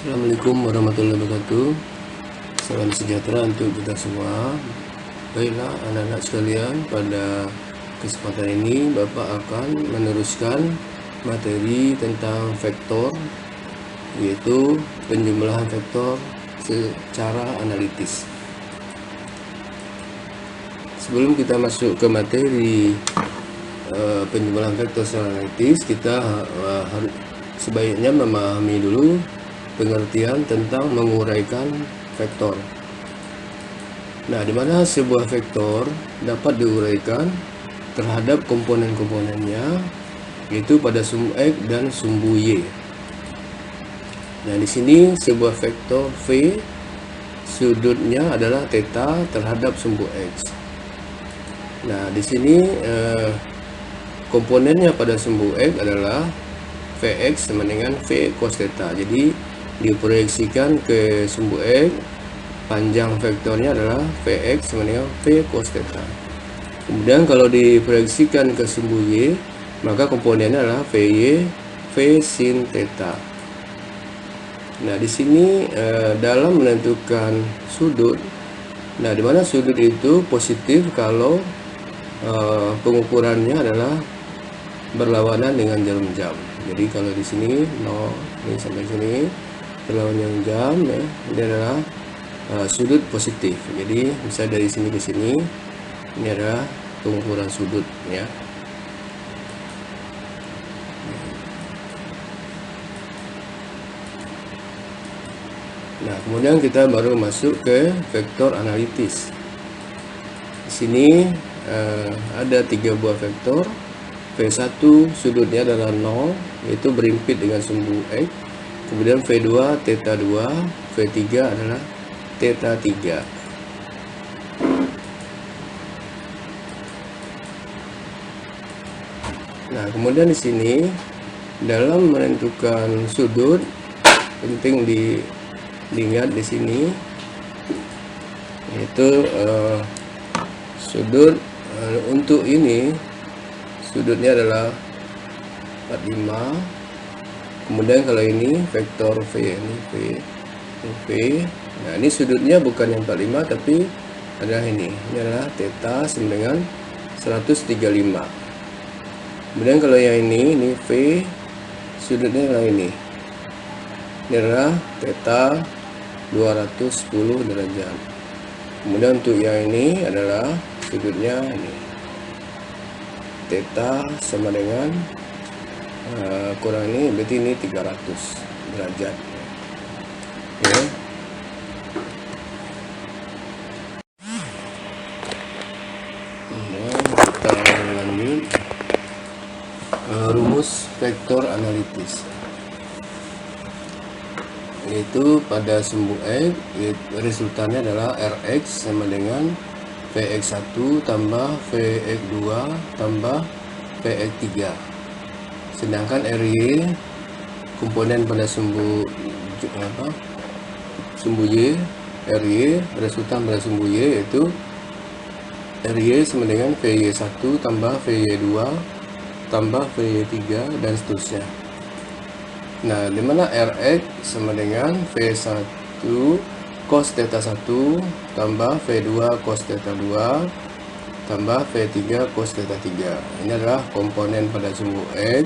Assalamualaikum warahmatullahi wabarakatuh. Salam sejahtera untuk kita semua. Baiklah anak-anak sekalian, pada kesempatan ini Bapak akan meneruskan materi tentang vektor, yaitu penjumlahan vektor secara analitis. Sebelum kita masuk ke materi penjumlahan vektor secara analitis, kita sebaiknya memahami dulu pengertian tentang menguraikan vektor. Nah, di mana sebuah vektor dapat diuraikan terhadap komponen-komponennya, yaitu pada sumbu X dan sumbu Y. Nah, di sini sebuah vektor V sudutnya adalah theta terhadap sumbu X. Nah, di sini komponennya pada sumbu X adalah Vx sama dengan V cos theta. Jadi diproyeksikan ke sumbu X, panjang vektornya adalah Vx sama dengan V cos theta. Kemudian kalau diproyeksikan ke sumbu Y, maka komponennya adalah Vy V sin theta. Nah, di sini dalam menentukan sudut, nah di mana sudut itu positif kalau pengukurannya adalah berlawanan dengan jarum jam. Jadi kalau di sini 0 ini sampai sini berlawanan dengan jam, ya, ini adalah sudut positif. Jadi bisa dari sini ke sini, ini adalah pengukuran sudut, ya. Nah, kemudian kita baru masuk ke vektor analitis. Di sini ada 3 buah vektor. V1 sudutnya adalah 0, yaitu berimpit dengan sumbu X. Kemudian V2 theta 2, V3 adalah theta 3. Nah, kemudian di sini dalam menentukan sudut penting diingat di sini, yaitu sudut untuk ini sudutnya adalah 45. Kemudian kalau ini vektor V, ini V. Nah, ini sudutnya bukan yang 45 tapi adalah ini adalah theta sama dengan 135. Kemudian kalau yang ini V, sudutnya adalah ini adalah theta 210 derajat. Kemudian untuk yang ini adalah sudutnya ini theta sama dengan kurang ini, berarti ini 300 derajat, ya. Kita lanjut rumus vektor analitis, yaitu pada sumbu X, resultannya adalah Rx sama dengan Vx1 tambah Vx2 tambah Vx3. Sedangkan Ry, komponen pada sumbu Y, Ry, resultan pada sumbu Y, yaitu Ry sama dengan Vy1 tambah Vy2 tambah Vy3 dan seterusnya. Nah, dimana Rx sama dengan V1 cos theta 1 tambah V2 cos theta 2 tambah V3 cos theta 3. Ini adalah komponen pada sumbu X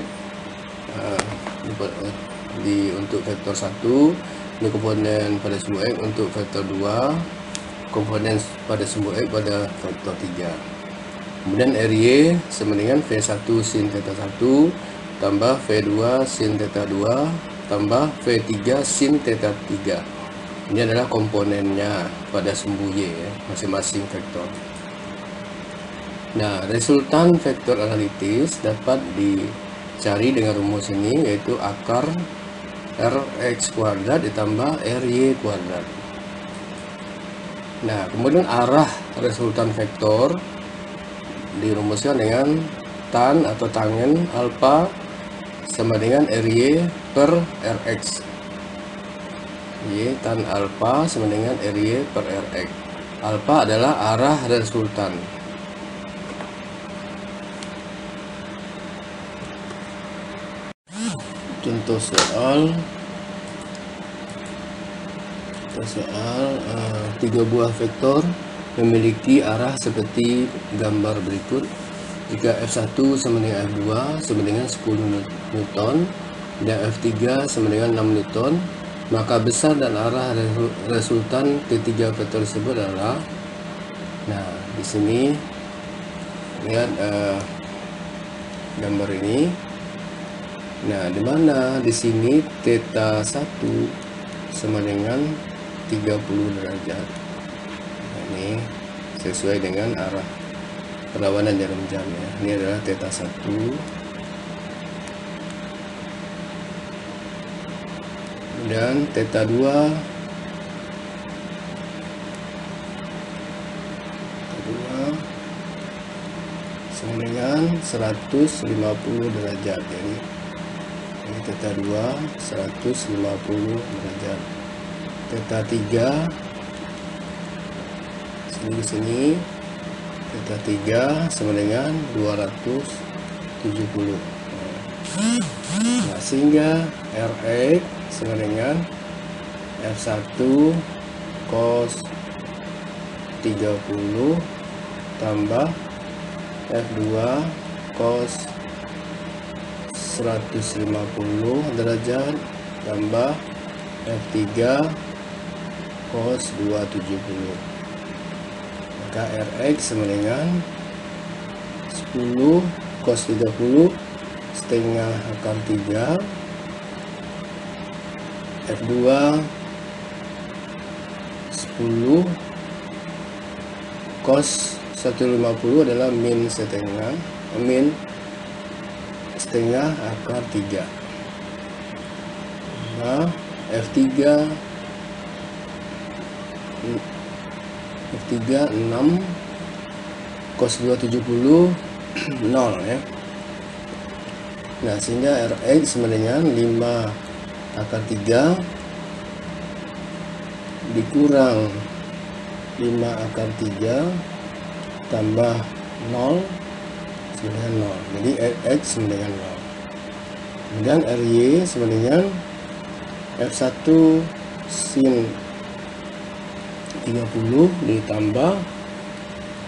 untuk vektor 1. Ini komponen pada sumbu X untuk vektor 2, komponen pada sumbu X pada vektor 3. Kemudian Ry sama dengan V1 sin theta 1 tambah V2 sin theta 2 tambah V3 sin theta 3. Ini adalah komponennya pada sumbu Y, ya, masing-masing vektor. Nah, resultan vektor analitis dapat dicari dengan rumus ini, yaitu akar Rx kuadrat ditambah Ry kuadrat. Nah, kemudian arah resultan vektor dirumuskan dengan tan atau tangen alfa sama dengan Ry per Rx. Y tan alfa sama dengan Ry per Rx. Alfa adalah arah resultan. Contoh soal Soal 3 buah vektor memiliki arah seperti gambar berikut. Jika F1 sama dengan F2 sama dengan 10 Newton dan F3 sama dengan 6 Newton, maka besar dan arah resultan ketiga vektor tersebut adalah. Nah, di sini lihat gambar ini. Nah, di mana di sini theta 1 sama dengan 30 derajat. Nah, ini sesuai dengan arah perlawanan jarum jam ya. Ini adalah theta 1. Dan theta 2 sama dengan 150 derajat. Jadi ini theta 2 150 derajat. Theta 3 sini theta 3 sama dengan 270. Nah, sehingga Rx sama dengan F1 cos 30 tambah F2 cos 150 derajat tambah F3 cos 270. Maka Rx sama dengan 10 cos 30 setengah akar 3, F2 10 cos 150 adalah min setengah akar 3. Nah, F3 6 cos 270 0 ya. Nah, sehingga Rx sama dengan 5 akar 3 dikurang 5 akar 3 tambah 0 sama dengan 0. Jadi Rx sama dengan 0. Kemudian Ry sama dengan F1 sin 30 ditambah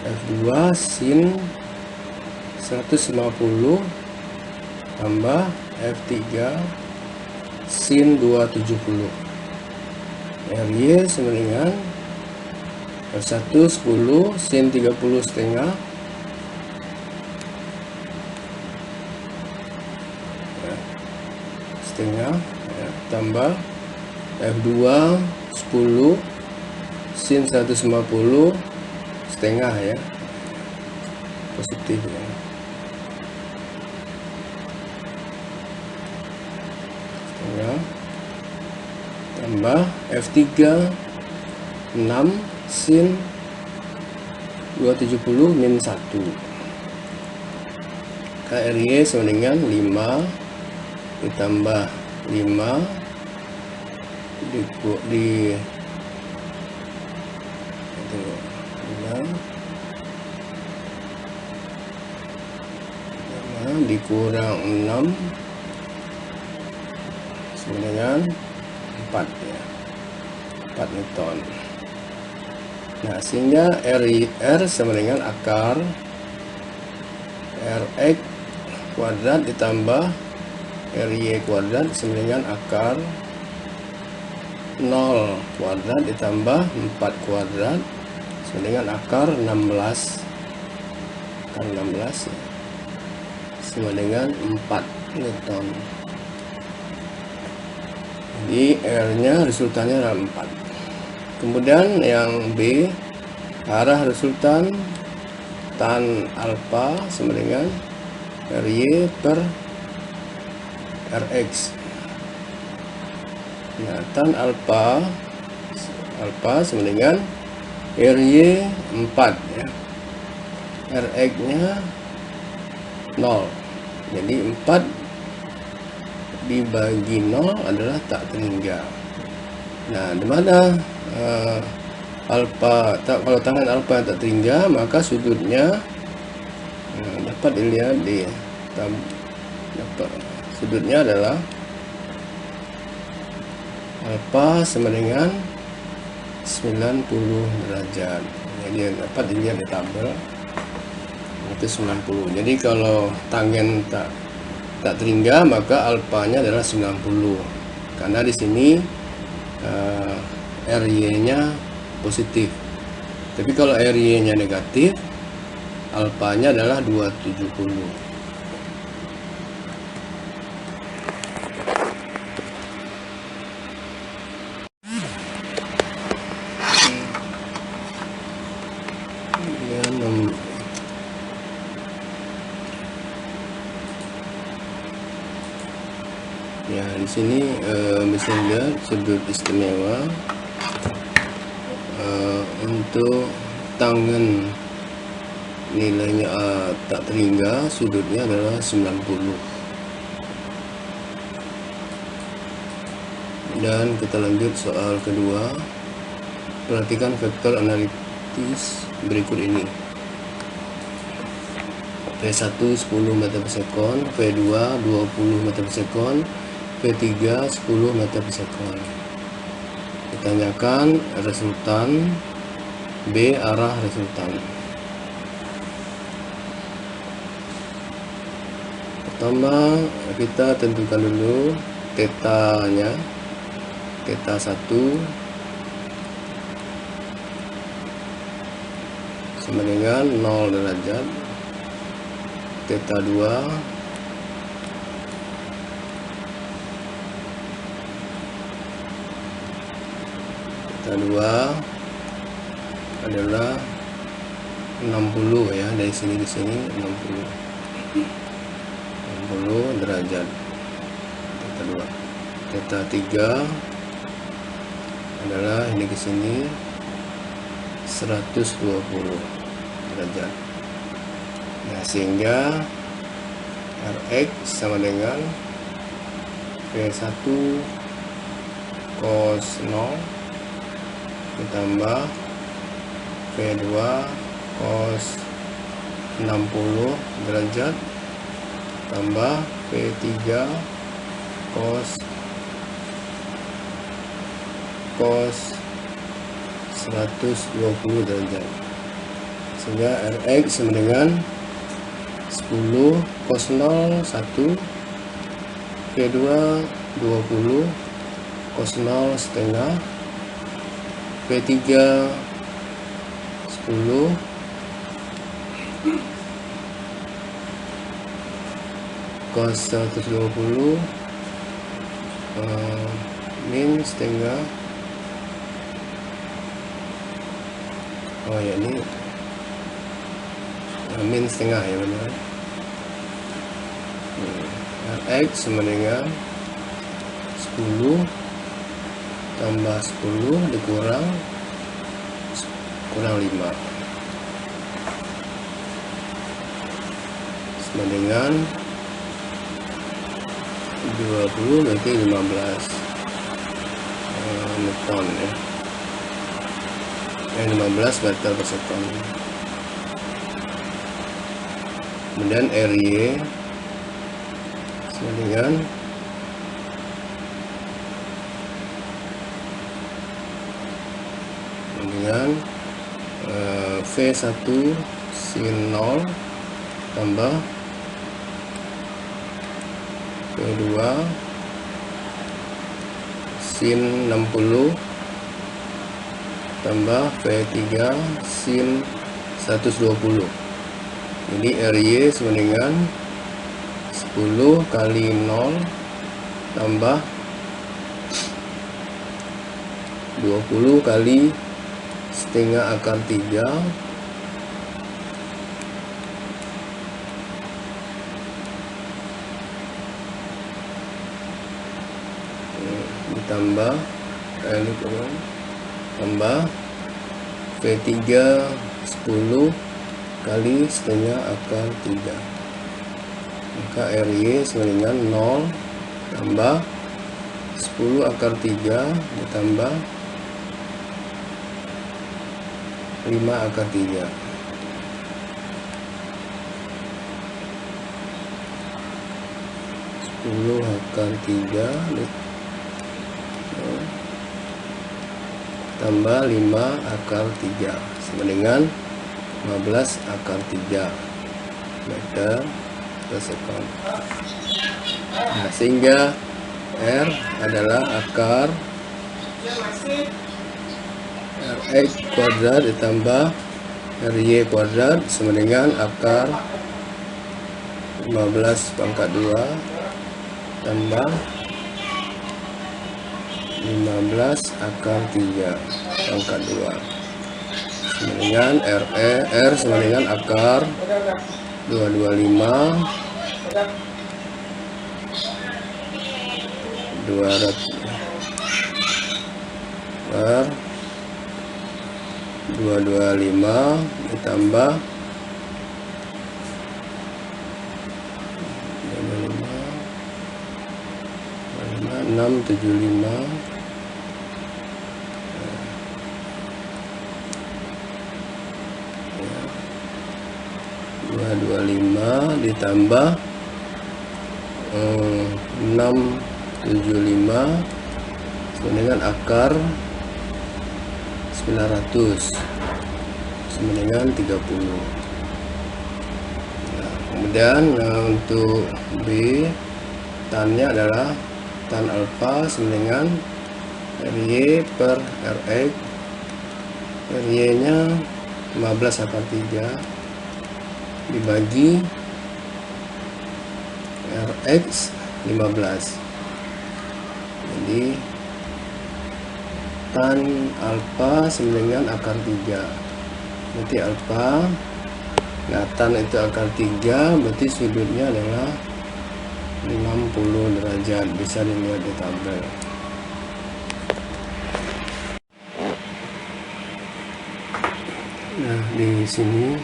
F2 sin 150 tambah F3 sin 270. Ry sama dengan F1 10 sin 30 setengah ya, tambah F2 10 sin 150 setengah ya, positif ya. Setengah tambah F3 6 sin 270 min 1. KRY sama dengan 5 ditambah 5 dikurang 6 sama dengan 4 ya, 4 Newton. Nah, sehingga R sama dengan akar Rx kuadrat ditambah Ry kuadrat sama dengan akar 0 kuadrat ditambah 4 kuadrat sama dengan akar 16 ya, sama dengan 4 Newton. Jadi R-nya resultannya adalah 4. Kemudian yang B, arah resultan tan alfa sama dengan Ry per Rx. Nah, tan alfa sama dengan Ry 4 ya. Rx-nya 0. Jadi 4 dibagi 0 adalah tak terhingga. Nah, di mana alfa kalau tangan alfa tak terhingga, maka sudutnya dapat dilihat di sudutnya adalah alfa sama dengan 90 derajat. Jadi dapat dilihat di tabel itu 90. Jadi kalau tangen tak terhingga, maka alfanya adalah 90. Karena di sini RY-nya positif. Tapi kalau RY-nya negatif, alfanya adalah 270. Ya, di sini bisa lihat sudut istimewa untuk tangen nilainya tak terhingga, sudutnya adalah 90. Dan kita lanjut soal kedua. Perhatikan vektor analitis berikut ini. V1 10 meter per sekon, V2 20 meter per sekon, V3 10 meter per sekon. Ditanyakan resultan, B arah resultan. Pertama kita tentukan dulu tetanya, theta 1 sama dengan 0 derajat, theta 2 adalah 60 ya, dari sini ke sini 60 derajat, theta 2. Theta 3 adalah ini ke sini 120 derajat. Nah, sehingga Rx sama dengan V1 cos 0 ditambah V2 cos 60 derajat tambah V3 cos 120 derajat, sehingga Rx sama dengan 10 cos 0 1, V2 20 cos 0 setengah, V3 10 cos 120 min setengah. Oh ya, ini min setengah ya benar. Rx sama dengan 10 tambah 10 dikurang 5 sama dengan 20, berarti 15 newton ya, 15 meter per sekon. Kemudian RY sama dengan V1 sin 0 tambah V2 sin 60 tambah V3 sin 120. Jadi RY sama dengan 10 kali 0 tambah 20 kali setengah akar 3 ditambah tambah V3 10 kali setengah akar 3, maka RY sama dengan 0 tambah 10 akar 3 ditambah 5 akar 3. 10 akar 3 tambah 5 akar 3 sama dengan 15 akar 3 meter per sekon. Nah, sehingga R adalah akar Rx kuadrat ditambah Ry kuadrat sama dengan akar 15 pangkat 2 tambah 15 akar 3 pangkat 2 sama dengan R sama dengan akar 225 200 per 225 ditambah 675 225 ditambah 675 sama dengan akar 900 sama dengan 30. Nah, kemudian untuk B tannya adalah tan alfa sama dengan Ry per Rx. Ry nya 15 akar 3 dibagi Rx 15. Jadi tan alfa sama dengan akar 3. Berarti alfa, nah tan itu akar 3, berarti sudutnya adalah 60 derajat, bisa dilihat di tabel. Nah, di sini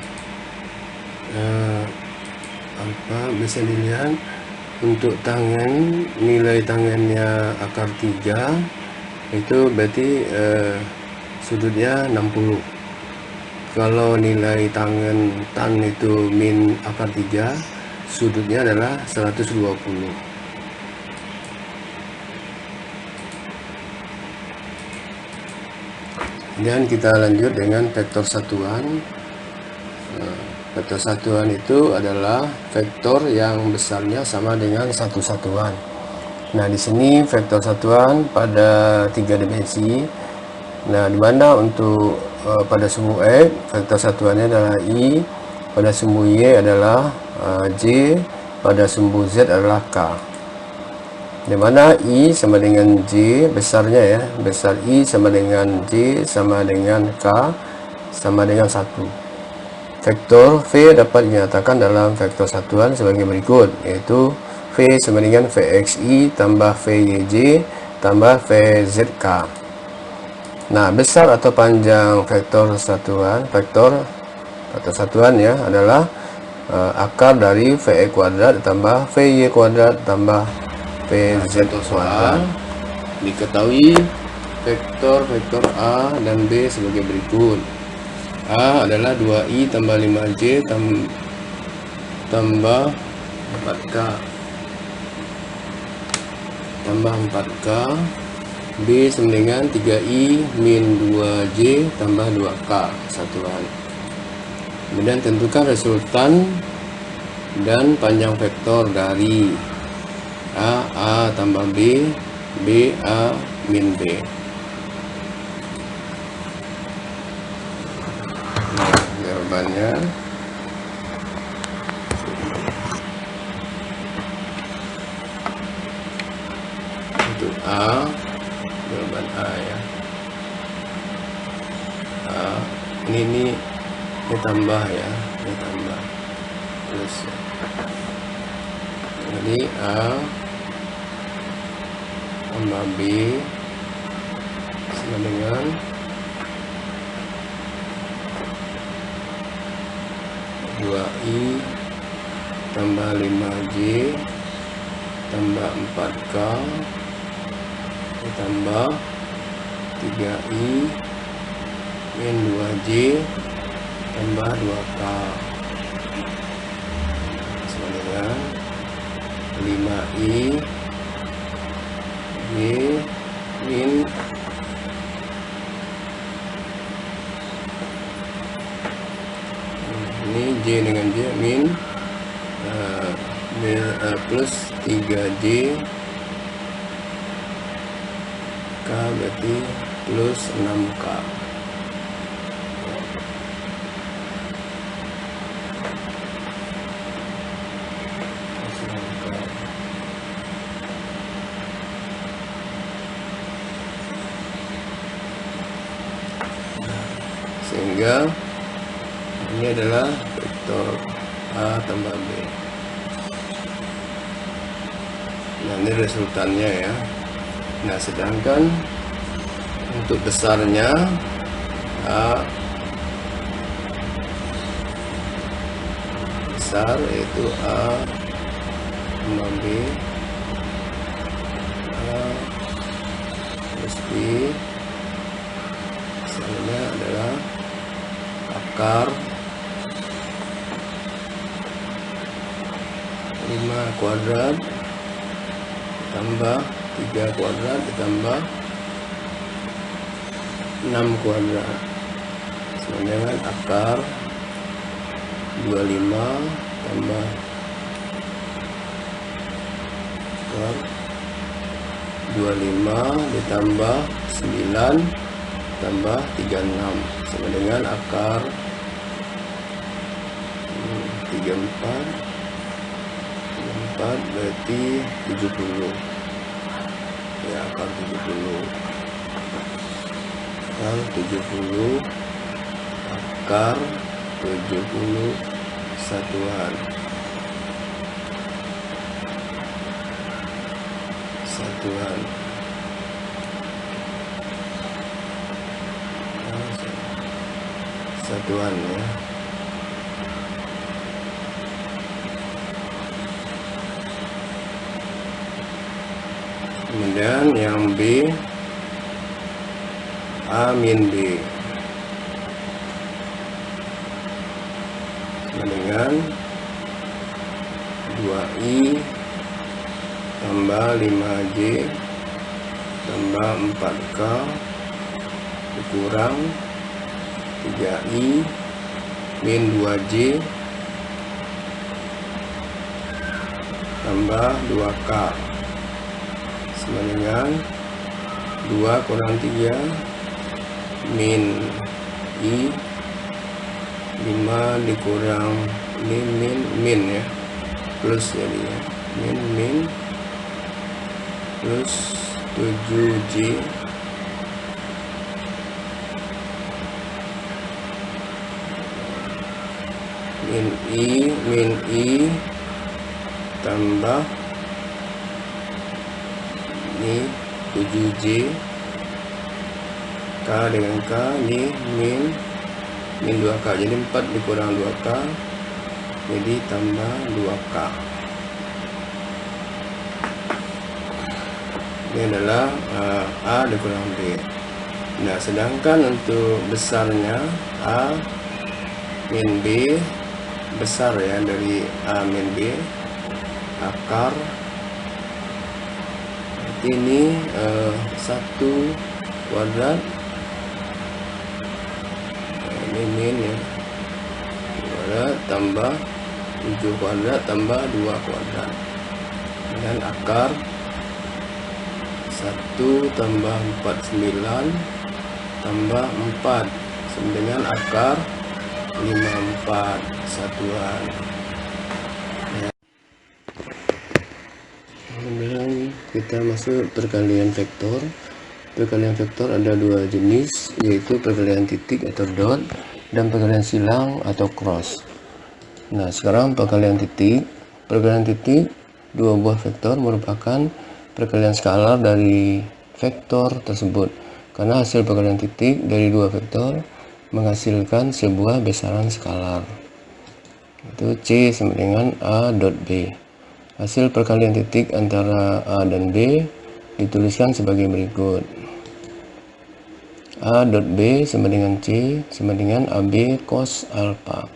alfa bisa dilihat untuk tangen, nilai tangennya akar 3 itu berarti sudutnya 60. Kalau nilai tangen tan itu min akar 3, sudutnya adalah 120. Dan kita lanjut dengan vektor satuan. Vektor satuan itu adalah vektor yang besarnya sama dengan satu satuan. Nah, di sini vektor satuan pada 3 dimensi. Nah, di mana untuk pada sumbu X vektor satuannya adalah I, pada sumbu Y adalah J, pada sumbu Z adalah K. Di mana I sama dengan J besarnya ya, besar I sama dengan J sama dengan K sama dengan 1. Vektor V dapat dinyatakan dalam vektor satuan sebagai berikut, yaitu V sama dengan Vxi tambah Vyj tambah Vzk. Nah, besar atau panjang vektor satuan, vektor satuan ya adalah akar dari Vx kuadrat ditambah Vy kuadrat tambah Vz kuadrat. Diketahui vektor A dan B sebagai berikut. A adalah 2i tambah 5j tambah 4k tambah 4k. B sama dengan 3i min 2j tambah 2k satuan. Kemudian tentukan resultan dan panjang vektor dari A tambah B, B A min B. Nah, jawabannya untuk A, jawaban A ya. Ini tambah ya, ini tambah plus ya. Jadi A tambah B sama dengan 2i tambah 5j tambah 4k ditambah 3i min 2j tambah 2k sama dengan 5i j min dengan J min plus 3J K berarti plus 6K. Sehingga ini adalah vektor A tambah B. Nah, ini resultannya ya. Nah, sedangkan untuk besarnya A besar yaitu A tambah B, A plus B, misalnya adalah akar 5 kuadrat tambah 3 kuadrat ditambah 6 kuadrat sama dengan akar 25 tambah akar 25 ditambah 9 tambah 36 sama dengan akar 34 berarti 70 ya, akar 70 akar 70 satuan ya. Kemudian yang B A min B sama dengan 2I tambah 5J tambah 4K dikurang 3I min 2J tambah 2K sama dengan 2 kurang 3 min I 5 dikurang ini min ya, plus jadi ya, min plus 7J min I tambah ini 7J K dengan K, ini min 2K, jadi 4 dikurang 2K jadi tambah 2K. Ini adalah A dikurang B. Nah, sedangkan untuk besarnya A min B besar ya dari A min B, akar ini 1 kuadrat ini min ya, kuadrat tambah 7 kuadrat tambah 2 kuadrat dan akar 1 tambah 49 tambah 4 sama dengan akar 54 satuan. Kemudian kita masuk perkalian vektor. Perkalian vektor ada dua jenis, yaitu perkalian titik atau dot dan perkalian silang atau cross. Nah, sekarang perkalian titik. Perkalian titik dua buah vektor merupakan perkalian skalar dari vektor tersebut, karena hasil perkalian titik dari dua vektor menghasilkan sebuah besaran skalar. Itu C sama dengan A dot B. Hasil perkalian titik antara A dan B dituliskan sebagai berikut. A dot B sama dengan C sama dengan AB cos alpha.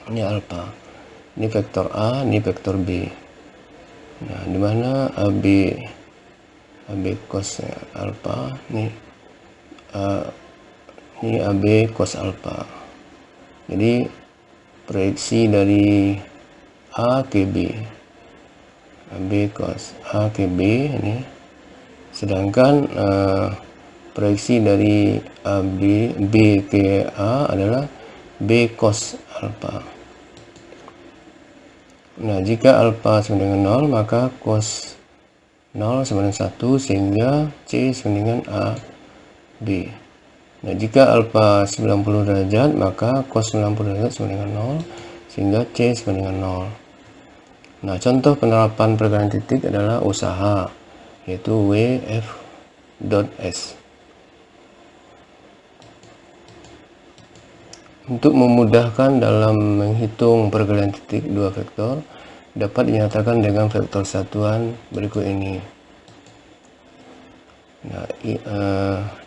Ini alpha. Ini vektor A, ini vektor B. Nah, di mana AB cos alpha, ini AB cos alpha. Jadi proyeksi dari A ke B, B cos A ke B ini, sedangkan proyeksi dari B ke A adalah B cos alfa. Nah, jika alfa sama dengan 0, maka cos 0 sama dengan 1, sehingga C sama dengan A, B. Nah, jika alfa 90 derajat, maka cos 90 derajat sama dengan 0, sehingga C sama dengan 0. Nah, contoh penerapan perkalian titik adalah usaha, yaitu WF dot S. Untuk memudahkan dalam menghitung perkalian titik dua vektor, dapat dinyatakan dengan vektor satuan berikut ini. Nah,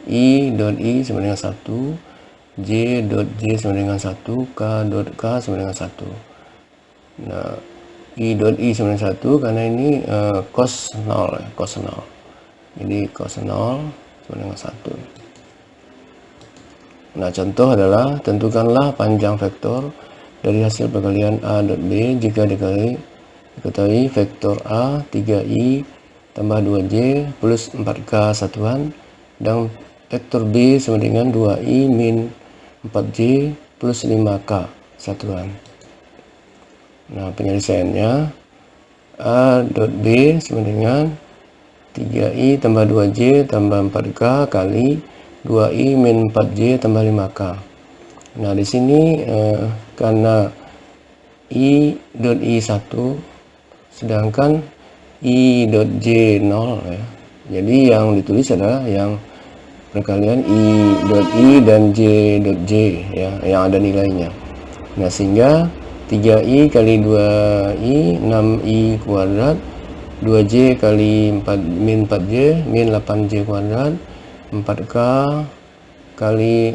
I dot I sama dengan 1, J dot J sama dengan 1, K dot K sama dengan 1. Nah, I dot I sama dengan 1 karena ini cos 0, cos 0. Jadi cos 0 sama dengan 1. Nah, contoh adalah tentukanlah panjang vektor dari hasil perkalian A dot B jika diketahui vektor A 3I tambah 2J plus 4K satuan dan vektor B sama dengan 2I min 4J plus 5K satuan. Nah, penyelesaiannya A dot B sama dengan 3I tambah 2J tambah 4K kali 2I min 4J tambah 5K. Nah, di sini karena I dot I 1 sedangkan I dot J 0 ya. Jadi yang ditulis adalah yang perkalian I dot I dan J dot J ya, yang ada nilainya. Nah, sehingga 3I kali 2I 6I kuadrat, 2J kali 4 min 4J min 8J kuadrat, 4K kali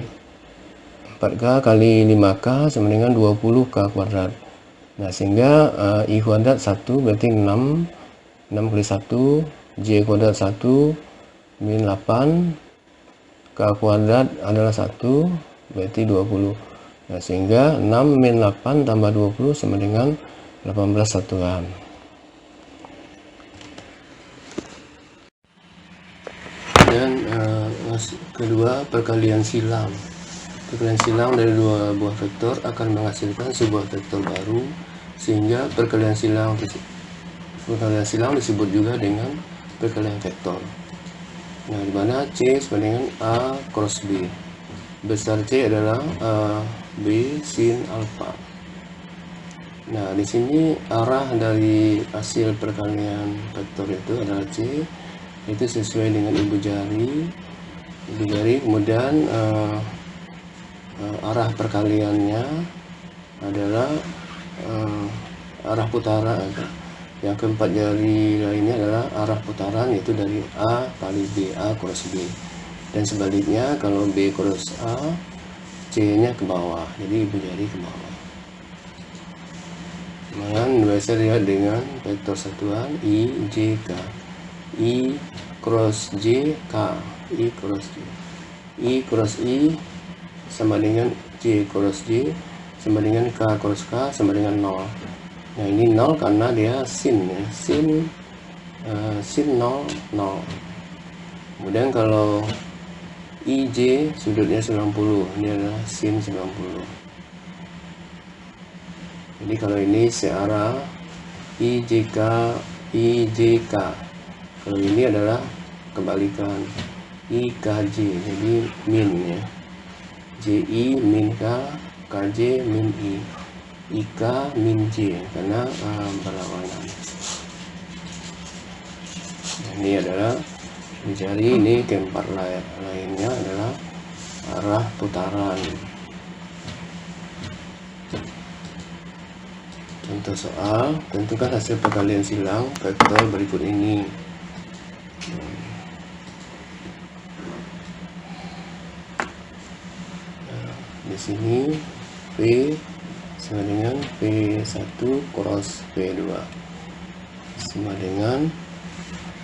5K sama dengan 20K kuadrat. Nah, sehingga I kuadrat 1 berarti 6 kali 1, J kuadrat 1 min 8, K kuadrat adalah 1 berarti 20. Nah, sehingga 6 min 8 tambah 20 sama dengan 18 satuan. Dan kedua, perkalian silang. Perkalian silang dari dua buah vektor akan menghasilkan sebuah vektor baru, sehingga perkalian silang disebut juga dengan perkalian vektor. Nah, di mana C sama dengan A cross B. Besar C adalah B sin alfa. Nah, di sini arah dari hasil perkalian vektor itu adalah C, itu sesuai dengan ibu jari. Kemudian arah perkaliannya adalah arah putaran. Yang keempat jari lainnya adalah arah putaran, yaitu dari A kali B, A cross B. Dan sebaliknya, kalau B cross A, C-nya ke bawah, jadi ibu jari ke bawah. Kemudian biasa dilihat dengan vektor satuan I, J, K. I cross J, K. I cross J. I cross I sama dengan J cross J sama dengan K cross K sama dengan 0. Nah, ini 0 karena dia sin ya. Sin 0, 0. Kemudian kalau IJ sudutnya 90, ini adalah sin 90. Jadi kalau ini searah IJK, IJK. Kalau ini adalah kebalikan IKJ, jadi min ya. JI min K, KJ min I, IK min J, karena berlawanan. Nah, ini adalah mencari, ini keempat lainnya adalah arah putaran. Contoh soal, tentukan hasil perkalian silang vektor berikut ini. Di sini V sama dengan V1 cross V2 sama dengan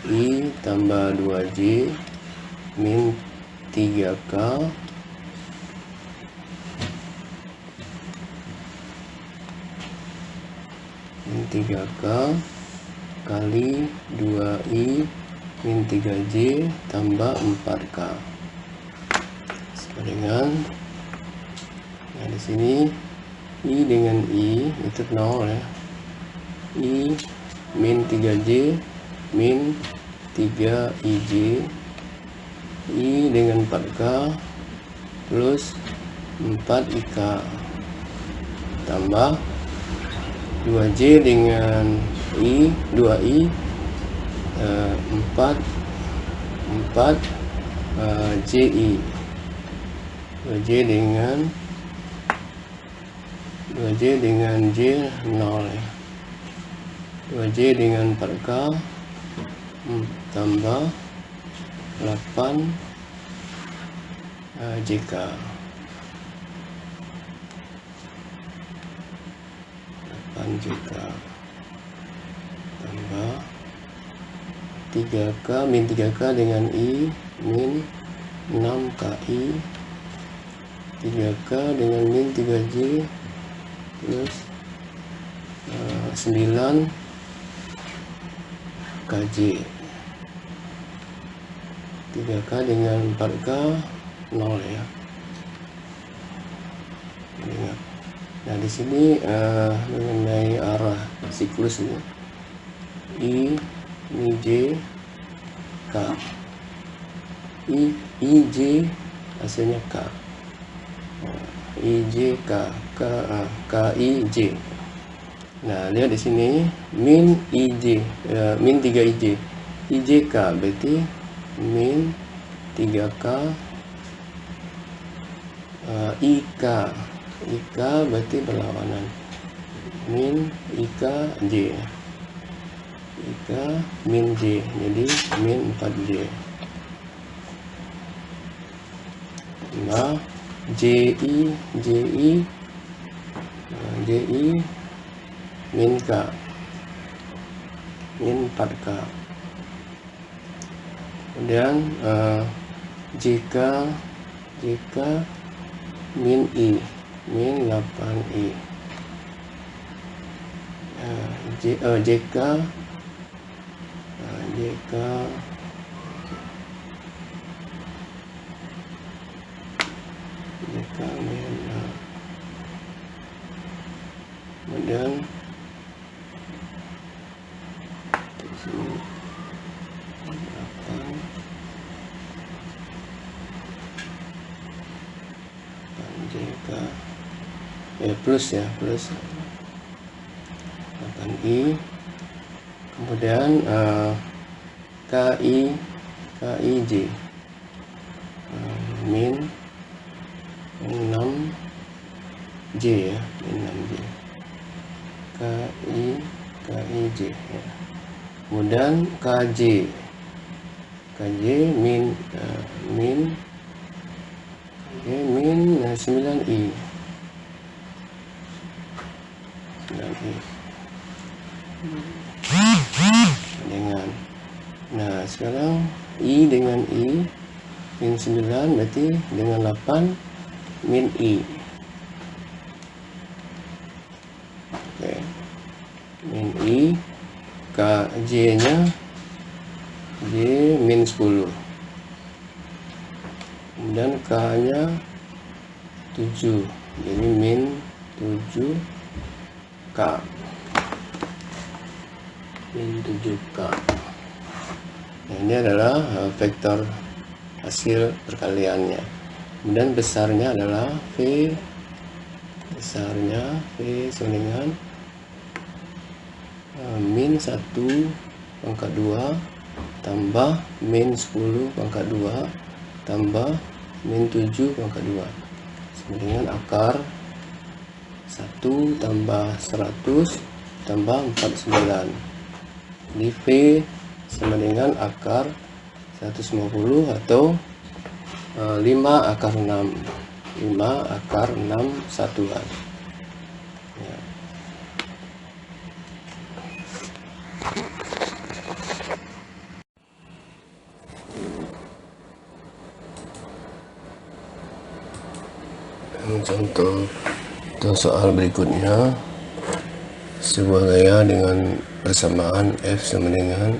I tambah 2J min 3K 3K kali 2I min 3J tambah 4K sama dengan, nah di sini I dengan I itu 0 ya, I min 3J min 3IJ, I dengan 4K plus 4IK tambah 2J dengan I 2I 4 JI, 2J dengan J 0 ya, 2J dengan 4K tambah 8 JK, 8 JK tambah 3K min 3K dengan I min 6KI, 3K dengan min 3J plus 9 KJ, 3K dengan 4K 0 ya. Nah di sini mengenai arah siklus ini, I ini J K, IJ hasilnya K, IJ K, KIJ. Nah lihat di sini min IJ min 3IJ, IJK berarti min 3K, IK berarti berlawanan, min IKJ, IK min J jadi min 4J. Nah JI min K min 4K, kemudian JK min I min 8I, JK min kemudian di sini 8 JK plus ya, plus 8I, kemudian KIJ min 6J ya, min 6J, KIJ ya. Kemudian KJ min 9I dengan, nah sekarang I dengan I min 9 berarti dengan 8 min I, oke, min I, KJ nya J min 10, kemudian K nya 7 jadi min 7K, min 7K. Nah ini adalah vektor hasil perkaliannya. Kemudian besarnya adalah V sama dengan min 1 pangkat 2 tambah min 10 pangkat 2 tambah min 7 pangkat 2 sama dengan akar 1 tambah 100 tambah 49. Jadi V sama dengan akar 150 atau 5 akar 6 satuan ya. Contoh soal berikutnya, sebuah gaya dengan persamaan F sama dengan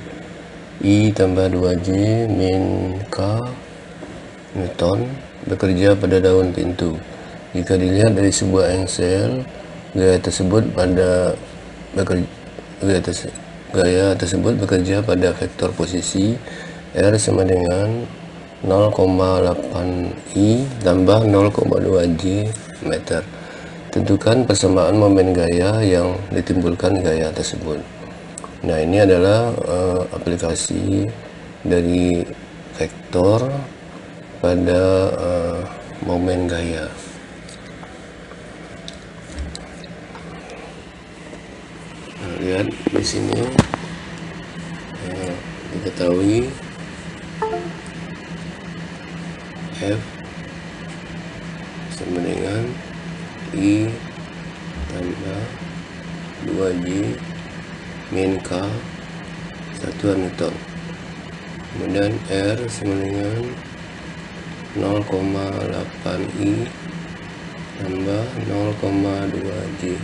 I tambah 2J min K Newton bekerja pada daun pintu. Jika dilihat dari sebuah engsel, gaya tersebut bekerja pada vektor posisi R sama dengan 0,8 I tambah 0,2 J meter. Tentukan persamaan momen gaya yang ditimbulkan gaya tersebut. Nah, ini adalah aplikasi dari vektor pada momen gaya. Nah, lihat di sini diketahui F sama dengan I tambah 2J min K satuan Newton. Kemudian R sama dengan 0,8 I tambah 0,2 J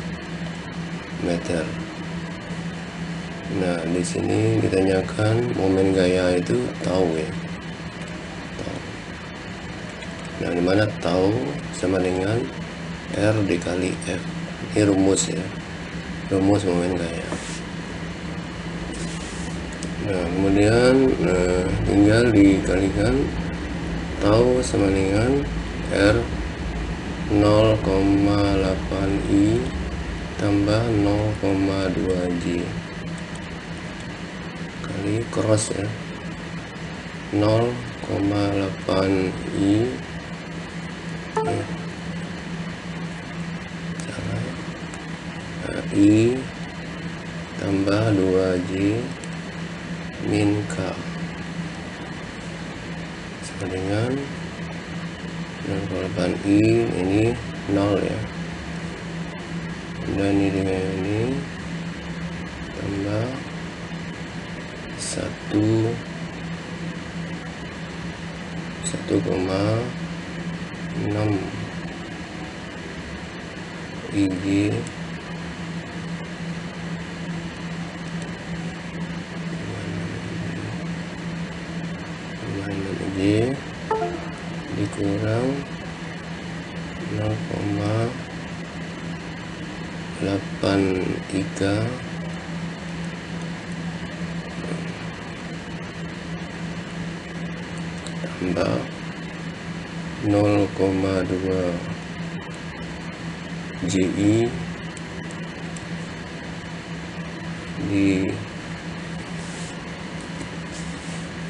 meter. Nah, di sini ditanyakan momen gaya itu tau ya. Tau. Nah, dimana tau sama dengan R dikali F. Ini rumus ya, rumus momen gaya. Nah, kemudian tinggal dikalikan tau sama dengan R 0,8 I tambah 0,2 J kali cross ya, 0,8 I I tambah 2J min K sama dengan 0,8 I ini 0 ya, dan ini dengan ini tambah 1,6 IJ dikurang 0,83 tambah 0,2 JI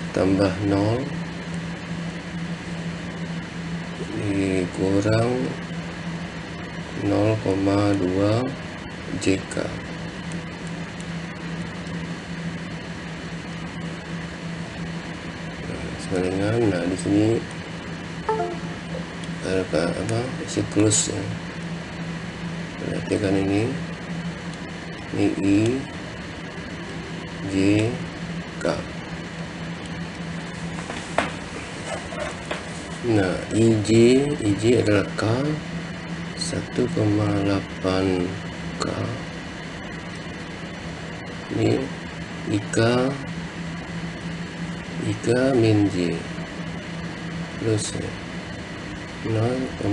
ditambah 0 dikurang 0,2 JK. Sama dengan, nah di sini ada apa siklus ya. Perhatikan ini I J K. Nah, IJ adalah K 1,8 K. Ini IK min J plus 0,8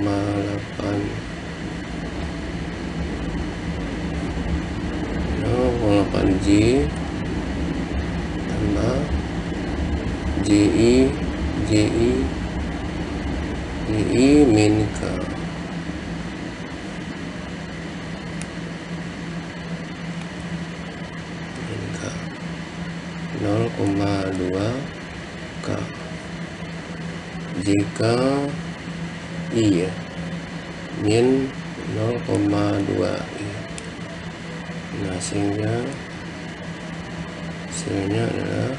J tambah JI min K min K 0,2 K JK I ya min 0,2 I. Nah, sehingga hasilnya adalah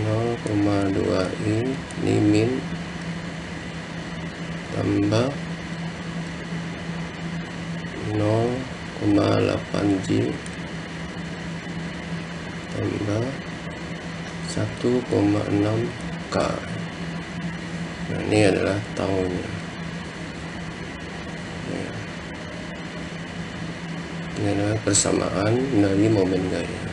0,2 I ini min tambah 0,8 J tambah 1,6 K. Nah, ini adalah tahunnya. Ini adalah persamaan dari momen gaya.